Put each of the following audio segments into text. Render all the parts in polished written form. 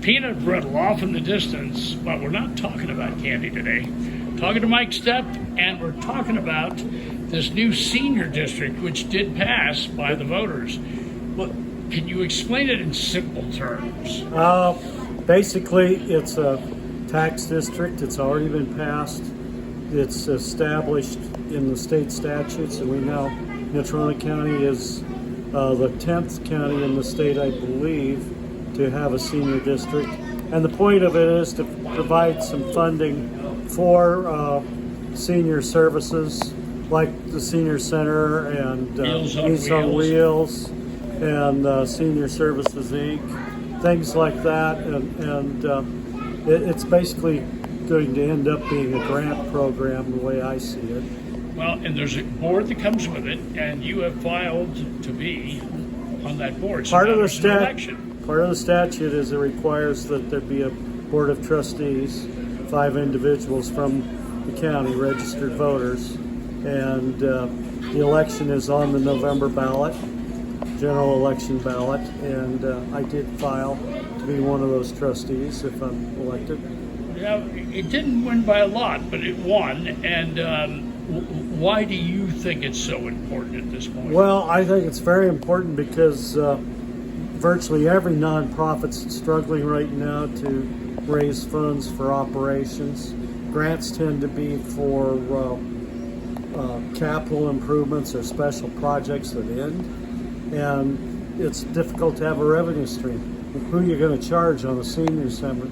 peanut brittle off in the distance, but we're not talking about candy today. Talking to Mike Stepp, and we're talking about this new senior district, which did pass by the voters. Well, can you explain it in simple terms? Basically, it's a tax district. It's already been passed. It's established in the state statutes, and we know Natrona County is the 10th county in the state, I believe, to have a senior district. And the point of it is to provide some funding for senior services like the Senior Center and Meals on Wheels and Senior Services Inc., things like that. And it's basically going to end up being a grant program the way I see it. Well, and there's a board that comes with it, and you have filed to be on that board. So Part of the statute is it requires that there be a board of trustees, 5 individuals from the county, registered voters, and the election is on the November ballot, general election ballot, and I did file to be one of those trustees if I'm elected. Yeah, it didn't win by a lot, but it won. And why do you think it's so important at this point? Well, I think it's very important because virtually every nonprofit's struggling right now to raise funds for operations. Grants tend to be for capital improvements or special projects that end, and it's difficult to have a revenue stream. Who are you going to charge on a senior center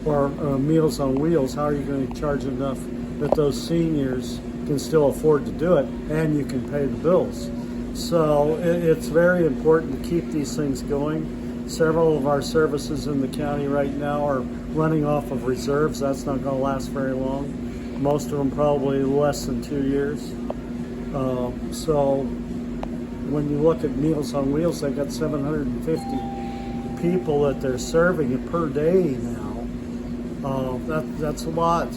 or Meals on Wheels? How are you going to charge enough that those seniors can still afford to do it and you can pay the bills? So it's very important to keep these things going. Several of our services in the county right now are running off of reserves. That's not going to last very long. Most of them probably less than 2 years. So when you look at Meals on Wheels, they got 750 people that they're serving per day now. That's a lot.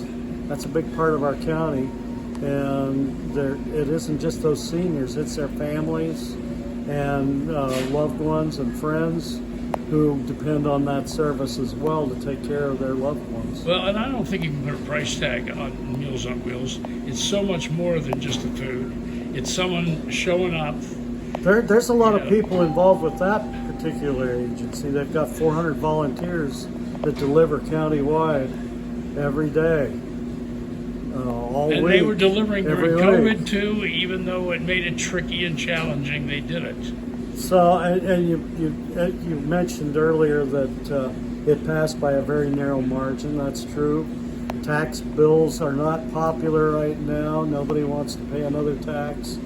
That's a big part of our county. And it isn't just those seniors, it's their families and loved ones and friends who depend on that service as well to take care of their loved ones. Well, and I don't think you can put a price tag on Meals on Wheels. It's so much more than just the food. It's someone showing up. There's a lot of people involved with that particular agency. They've got 400 volunteers that deliver countywide every day. All and week, they were delivering during week. COVID too, even though it made it tricky and challenging, they did it. So, and you mentioned earlier that it passed by a very narrow margin. That's true. Tax bills are not popular right now. Nobody wants to pay another tax,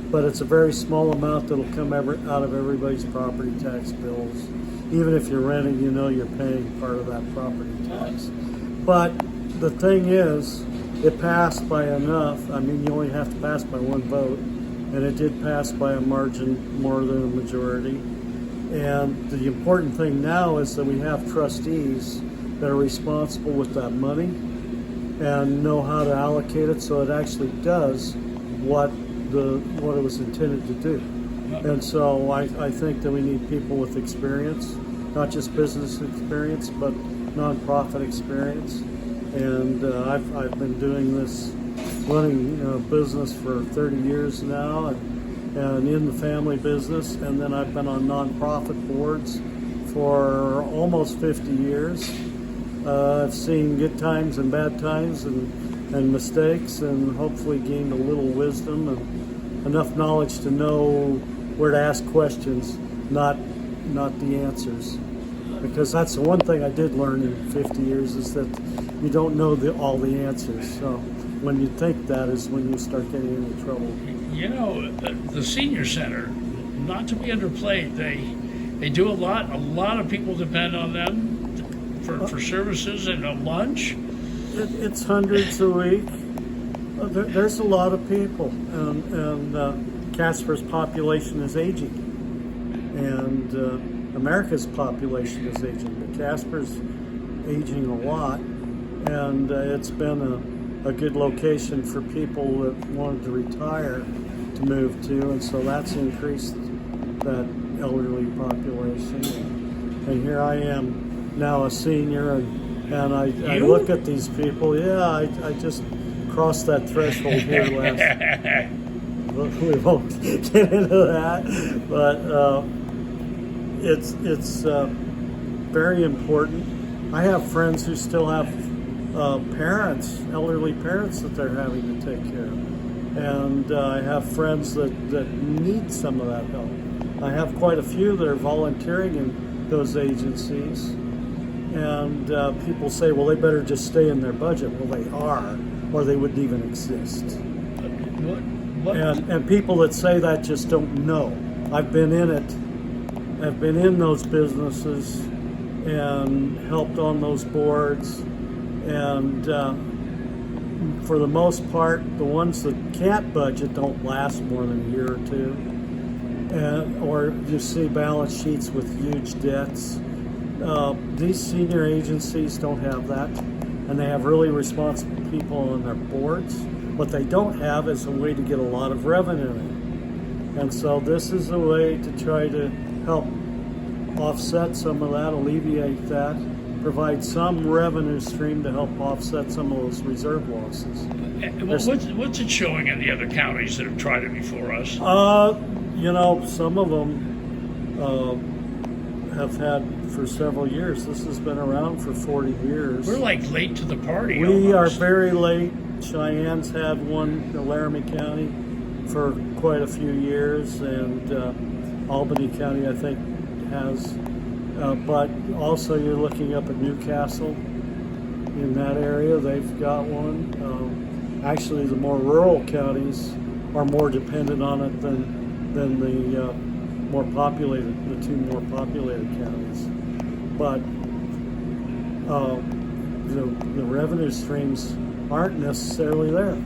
but it's a very small amount that'll come out of everybody's property tax bills. Even if you're renting, you know you're paying part of that property tax. But the thing is, it passed by enough. I mean, you only have to pass by one vote, and it did pass by a margin more than a majority. And the important thing now is that we have trustees that are responsible with that money and know how to allocate it so it actually does what it was intended to do. And so I think that we need people with experience, not just business experience, but nonprofit experience. And I've been doing this, running business for 30 years now, and in the family business. And then I've been on nonprofit boards for almost 50 years. I've seen good times and bad times and mistakes, and hopefully gained a little wisdom and enough knowledge to know where to ask questions, not the answers. Because that's the one thing I did learn in 50 years is that you don't know all the answers. So when you think that is when you start getting into trouble. You know, the Senior Center, not to be underplayed, they do a lot. A lot of people depend on them for services and a lunch. It's hundreds a week. There's a lot of people, and Casper's population is aging, and America's population is aging, but Casper's aging a lot, and it's been a good location for people that wanted to retire to move to, and so that's increased that elderly population. And here I am now a senior, and I You? look at these people. Yeah, I just crossed that threshold here last. We won't get into that, but it's very important. I have friends who still have parents, elderly parents that they're having to take care of, and I have friends that need some of that help. I have quite a few that are volunteering in those agencies, and people say, well, they better just stay in their budget. Well, they are, or they wouldn't even exist. What? And people that say that just don't know. I've been in it. I've been in those businesses and helped on those boards. And for the most part, the ones that can't budget don't last more than a year or two. Or you see balance sheets with huge debts. These senior agencies don't have that. And they have really responsible people on their boards. What they don't have is a way to get a lot of revenue in. And so this is a way to try to help offset some of that, alleviate that, provide some revenue stream to help offset some of those reserve losses. What's it showing in the other counties that have tried it before us? Some of them have had for several years. This has been around for 40 years. We're like late to the party. We almost. are very late. Cheyenne's had one in Laramie County for quite a few years, and Albany County, I think, has. But also, you're looking up at Newcastle in that area. They've got one. Actually, the more rural counties are more dependent on it than the the two more populated counties. But the revenue streams aren't necessarily there.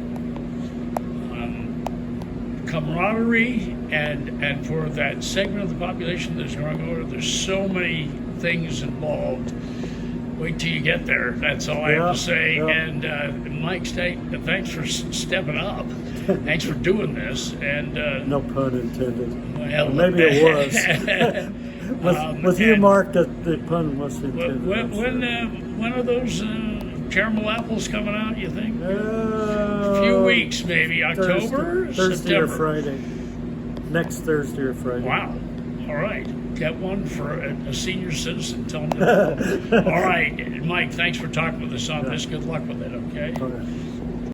Camaraderie and for that segment of the population that's growing older, there's so many things involved. Wait till you get there. That's all I have to say. Yeah. And Mike Stepp, thanks for stepping up. Thanks for doing this. And No pun intended. well, Maybe it was. With you, Mark, that the pun was intended. When are those caramel apples coming out, you think? A few weeks, maybe. October? Thursday or September? Friday. Next Thursday or Friday. Wow. All right. Get one for a senior citizen. Tell them to. All right. Mike, thanks for talking with us on this. Good luck with it, okay? Okay.